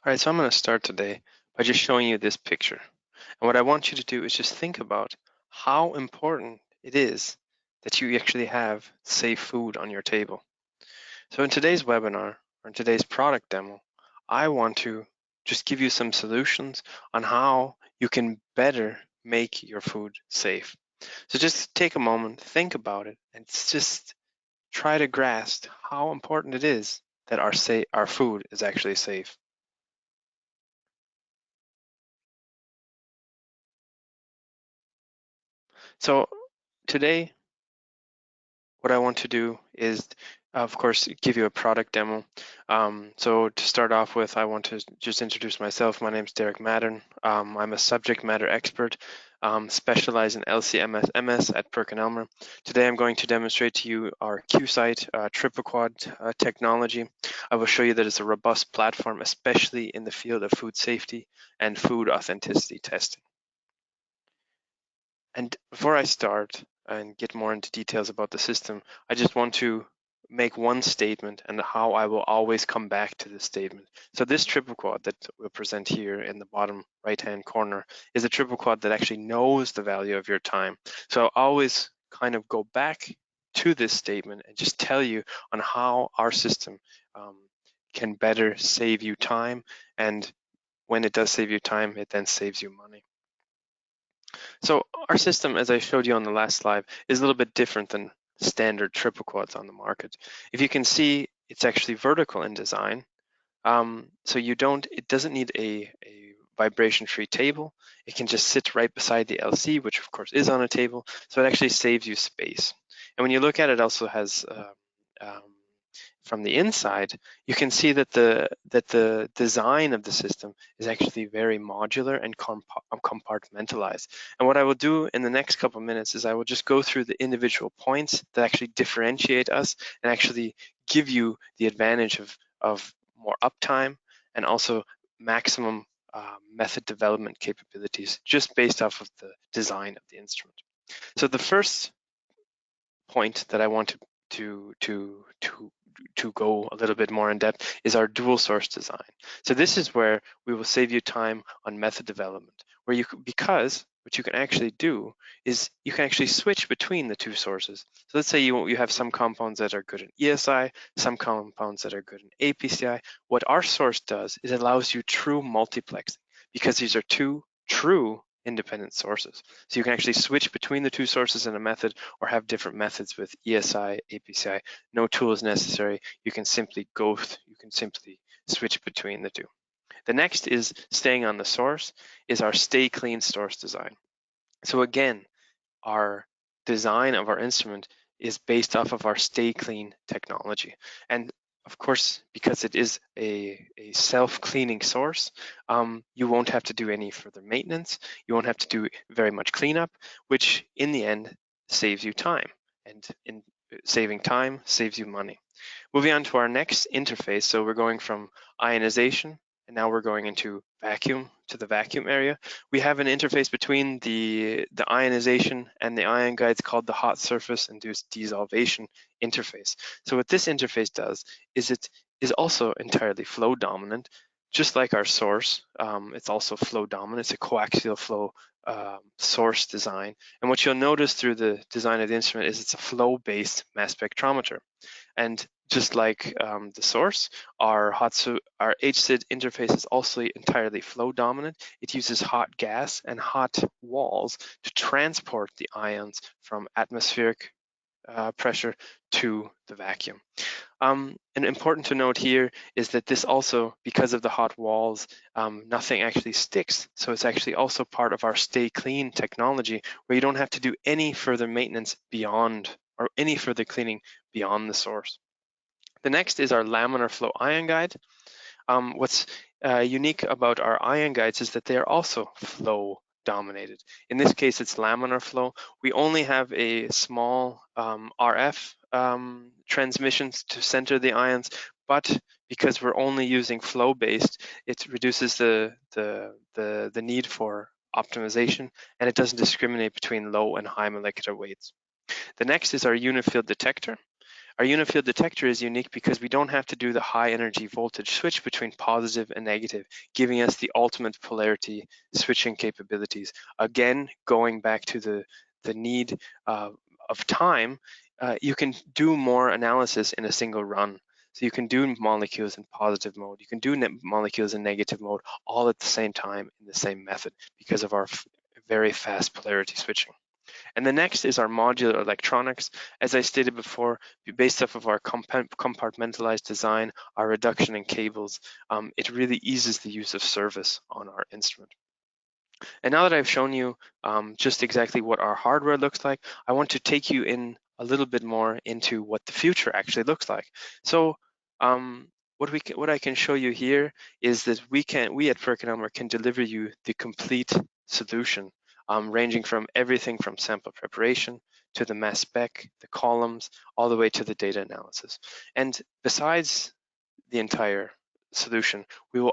All right, so I'm going to start today by just showing you this picture. And what I want you to do is just think about how important it is that you actually have safe food on your table. So in today's webinar, or in today's product demo, I want to just give you some solutions on how you can better make your food safe. So just take a moment, think about it, and just try to grasp how important it is that our food is actually safe. So today, what I want to do is, of course, give you a product demo. So to start off with, I want to just introduce myself. My name is DerekMattern. I'm a subject matter expert, specialized in LC-MS at PerkinElmer. Today, I'm going to demonstrate to you our QSite triple quad technology. I will show you that it's a robust platform, especially in the field of food safety and food authenticity testing. And before I start and get more into details about the system, I just want to make one statement and how I will always come back to this statement. So this triple quad that we'll present here in the bottom right-hand corner is a triple quad that actually knows the value of your time. So I'll always kind of go back to this statement and just tell you on how our system can better save you time. And when it does save you time, it then saves you money. So our system, as I showed you on the last slide, is a little bit different than standard triple quads on the market. If you can see, it's actually vertical in design. So it doesn't need a vibration-free table. It can just sit right beside the LC, which of course is on a table. So it actually saves you space. And when you look at it, also has from the inside, you can see that the design of the system is actually very modular and compartmentalized. And what I will do in the next couple of minutes is I will just go through the individual points that actually differentiate us and actually give you the advantage of more uptime and also maximum method development capabilities just based off of the design of the instrument. So the first point that I want to go a little bit more in depth is our dual source design. So this is where we will save you time on method development, where because what you can actually do is you can actually switch between the two sources. So let's say you have some compounds that are good in ESI, some compounds that are good in APCI. What our source does is it allows you true multiplexing because these are two true independent sources. So you can actually switch between the two sources in a method or have different methods with ESI, APCI. No tool is necessary. You can simply switch between the two. The next is staying on the source is our stay clean source design. So again, our design of our instrument is based off of our stay clean technology. And of course, because it is a self-cleaning source, you won't have to do any further maintenance. You won't have to do very much cleanup, which in the end saves you time. And in saving time saves you money. Moving on to our next interface. So we're going from ionization, and now we're going into vacuum, to the vacuum area. We have an interface between the ionization and the ion guides called the hot surface induced desolvation interface. So what this interface does is it is also entirely flow dominant, just like our source. It's also flow dominant. It's a coaxial flow source design. And what you'll notice through the design of the instrument is it's a flow-based mass spectrometer. And just like the source, our HSID interface is also entirely flow dominant. It uses hot gas and hot walls to transport the ions from atmospheric pressure to the vacuum. And important to note here is that this also, because of the hot walls, nothing actually sticks. So it's actually also part of our stay clean technology where you don't have to do any further maintenance beyond or any further cleaning beyond the source. The next is our laminar flow ion guide. What's unique about our ion guides is that they are also flow dominated. In this case, it's laminar flow. We only have a small RF transmissions to center the ions, but because we're only using flow-based, it reduces the need for optimization, and it doesn't discriminate between low and high molecular weights. The next is our unit field detector. Our unit field detector is unique because we don't have to do the high energy voltage switch between positive and negative, giving us the ultimate polarity switching capabilities. Again, going back to the need of time, you can do more analysis in a single run. So you can do molecules in positive mode, you can do molecules in negative mode, all at the same time in the same method because of our very fast polarity switching. And the next is our modular electronics. As I stated before, based off of our compartmentalized design, our reduction in cables, it really eases the use of service on our instrument. And now that I've shown you just exactly what our hardware looks like, I want to take you in a little bit more into what the future actually looks like. So what I can show you here is that we at PerkinElmer can deliver you the complete solution, ranging from everything from sample preparation to the mass spec, the columns, all the way to the data analysis. And besides the entire solution,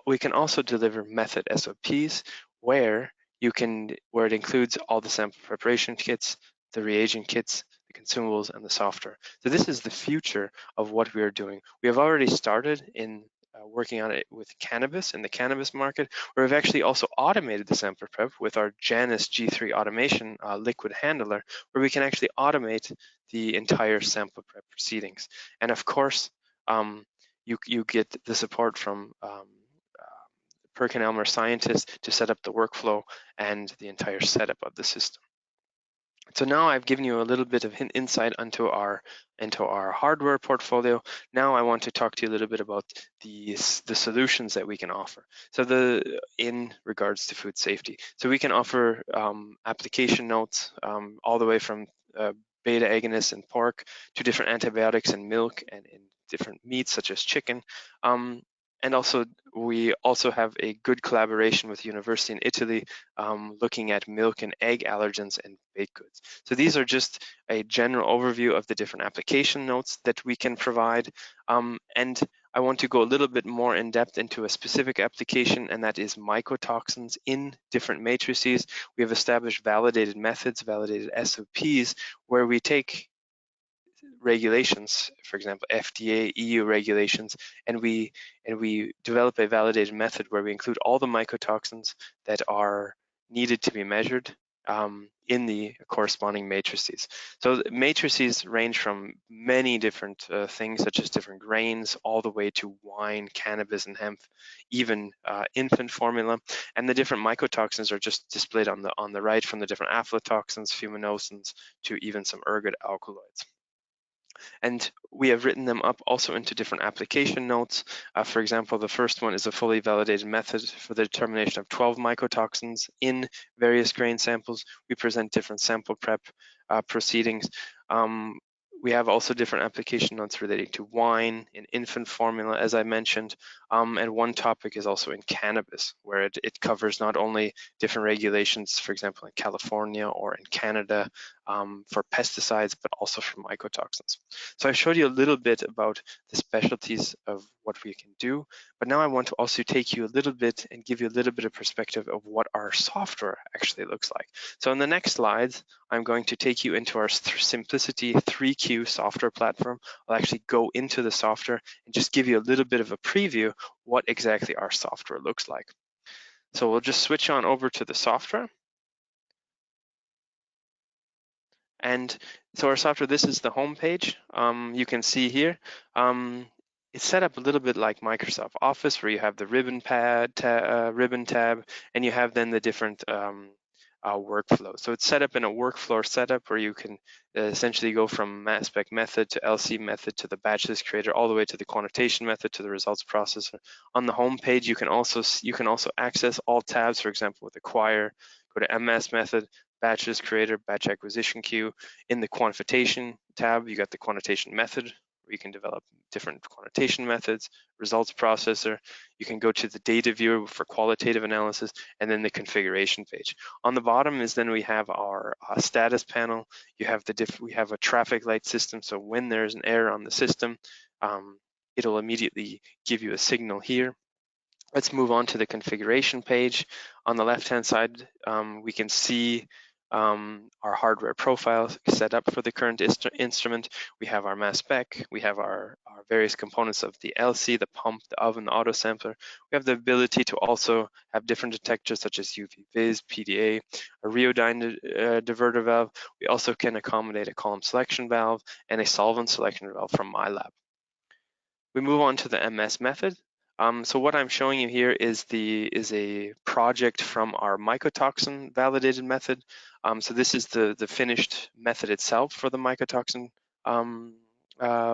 we can also deliver method SOPs where it includes all the sample preparation kits, the reagent kits, the consumables, and the software. So this is the future of what we are doing. We have already started in working on it with cannabis in the cannabis market, where we've actually also automated the sample prep with our Janus G3 automation liquid handler, where we can actually automate the entire sample prep proceedings. And of course, you get the support from PerkinElmer scientists to set up the workflow and the entire setup of the system. So now I've given you a little bit of insight into our hardware portfolio. Now I want to talk to you a little bit about the solutions that we can offer. So in regards to food safety, so we can offer application notes all the way from beta agonists in pork to different antibiotics in milk and in different meats such as chicken. And also, we also have a good collaboration with University in Italy, looking at milk and egg allergens and baked goods. So these are just a general overview of the different application notes that we can provide. And I want to go a little bit more in depth into a specific application, and that is mycotoxins in different matrices. We have established validated methods, validated SOPs, where we take regulations, for example, FDA, EU regulations, and we develop a validated method where we include all the mycotoxins that are needed to be measured in the corresponding matrices. So matrices range from many different things, such as different grains, all the way to wine, cannabis, and hemp, even infant formula. And the different mycotoxins are just displayed on the right, from the different aflatoxins, fuminosins, to even some ergot alkaloids. And we have written them up also into different application notes. For example, the first one is a fully validated method for the determination of 12 mycotoxins in various grain samples. We present different sample prep proceedings. We have also different application notes relating to wine, in infant formula, as I mentioned, and one topic is also in cannabis, where it covers not only different regulations, for example, in California or in Canada for pesticides, but also for mycotoxins. So I showed you a little bit about the specialties of what we can do, but now I want to also take you a little bit and give you a little bit of perspective of what our software actually looks like. So in the next slides, I'm going to take you into our Simplicity 3Q software platform. I'll actually go into the software and just give you a little bit of a preview what exactly our software looks like. So we'll just switch on over to the software. And so our software, this is the home page. You can see here, it's set up a little bit like Microsoft Office, where you have the ribbon tab, and you have then the different workflow. So it's set up in a workflow setup where you can essentially go from mass spec method to LC method to the batch list creator, all the way to the quantitation method to the results processor. On the home page, you can also access all tabs. For example, with acquire, go to MS method, batch list creator, batch acquisition queue. In the quantitation tab, you got the quantitation method, where you can develop different quantitation methods, results processor. You can go to the data viewer for qualitative analysis, and then the configuration page. On the bottom is then we have our status panel. You have we have a traffic light system, so when there's an error on the system, it'll immediately give you a signal here. Let's move on to the configuration page. On the left-hand side, we can see our hardware profile set up for the current instrument. We have our mass spec. We have our various components of the LC, the pump, the oven, the auto sampler. We have the ability to also have different detectors such as UV-Vis, PDA, a rheodyne diverter valve. We also can accommodate a column selection valve and a solvent selection valve from my lab. We move on to the MS method. So what I'm showing you here is a project from our mycotoxin validated method. So this is the finished method itself for the mycotoxin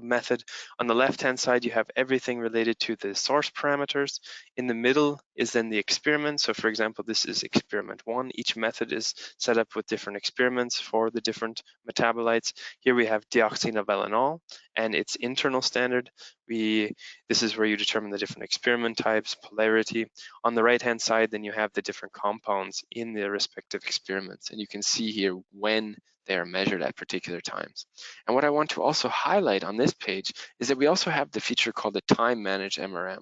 method. On the left-hand side, you have everything related to the source parameters. In the middle is then the experiment. So for example, this is experiment 1. Each method is set up with different experiments for the different metabolites. Here we have deoxynivalenol and its internal standard. This is where you determine the different experiment types, polarity. On the right-hand side, then you have the different compounds in the respective experiments, and you can see here when they are measured at particular times. And what I want to also highlight on this page is that we also have the feature called the time managed MRM.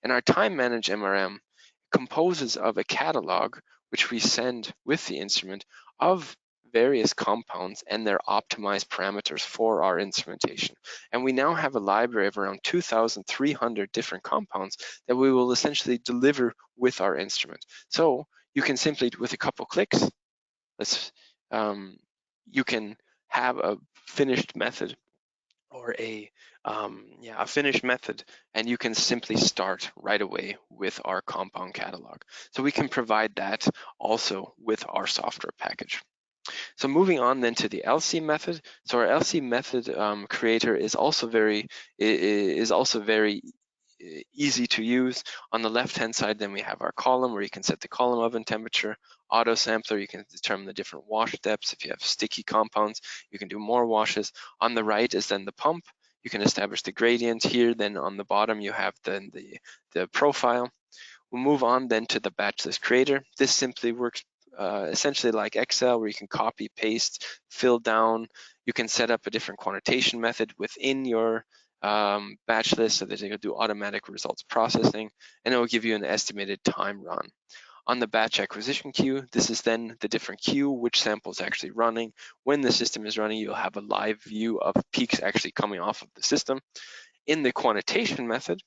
And our time managed MRM composes of a catalog which we send with the instrument of various compounds and their optimized parameters for our instrumentation. And we now have a library of around 2,300 different compounds that we will essentially deliver with our instrument. So you can simply, with a couple clicks, you can have a finished method or a finished method, and you can simply start right away with our compound catalog. So we can provide that also with our software package. So moving on then to the LC method. So our LC method creator is also very easy to use. On the left-hand side, then we have our column where you can set the column oven temperature. Auto sampler, you can determine the different wash depths. If you have sticky compounds, you can do more washes. On the right is then the pump. You can establish the gradient here. Then on the bottom, you have then the profile. We'll move on then to the batch list creator. This simply works essentially like Excel, where you can copy, paste, fill down. You can set up a different quantitation method within your batch list so that it will do automatic results processing, and it will give you an estimated time run. On the batch acquisition queue, this is then the different queue, which sample is actually running. When the system is running, you'll have a live view of peaks actually coming off of the system. In the quantitation method,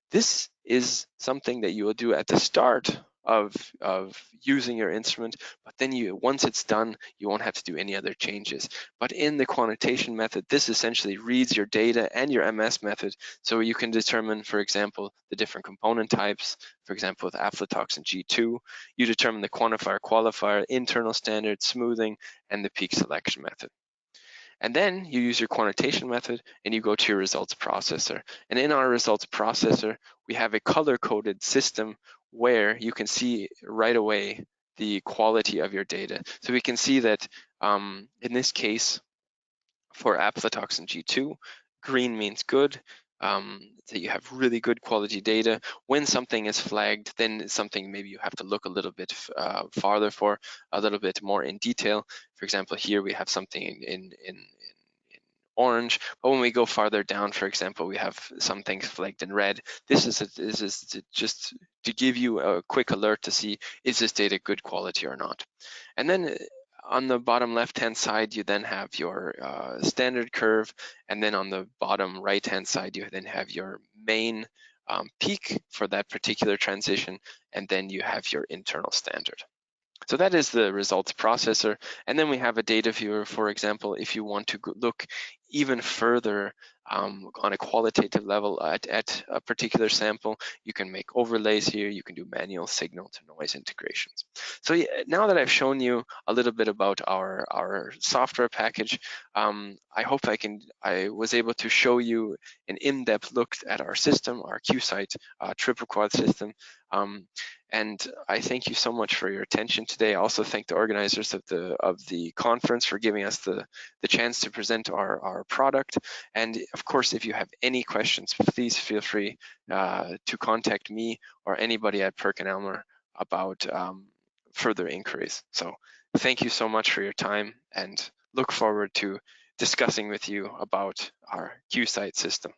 this is something that you will do at the start of using your instrument, but then once it's done, you won't have to do any other changes. But in the quantitation method, this essentially reads your data and your MS method, so you can determine, for example, the different component types. For example, with aflatoxin G2, you determine the quantifier, qualifier, internal standard, smoothing, and the peak selection method. And then you use your quantitation method and you go to your results processor. And in our results processor, we have a color-coded system where you can see right away the quality of your data. So we can see that in this case, for aflatoxin G2, green means good, that you have really good quality data. When something is flagged, then it's something maybe you have to look a little bit farther for, a little bit more in detail. For example, here we have something in orange, but when we go farther down, for example, we have some things flagged in red. This is just to give you a quick alert to see, is this data good quality or not? And then on the bottom left-hand side, you then have your standard curve, and then on the bottom right-hand side, you then have your main peak for that particular transition, and then you have your internal standard. So that is the results processor. And then we have a data viewer, for example, if you want to look even further on a qualitative level at a particular sample, you can make overlays here, you can do manual signal to noise integrations. So yeah, now that I've shown you a little bit about our software package, I hope I was able to show you an in-depth look at our system, our QSight triple quad system. And I thank you so much for your attention today. I also thank the organizers of the conference for giving us the chance to present our product. And of course, if you have any questions, please feel free to contact me or anybody at PerkinElmer about further inquiries. So thank you so much for your time, and look forward to discussing with you about our QSight system.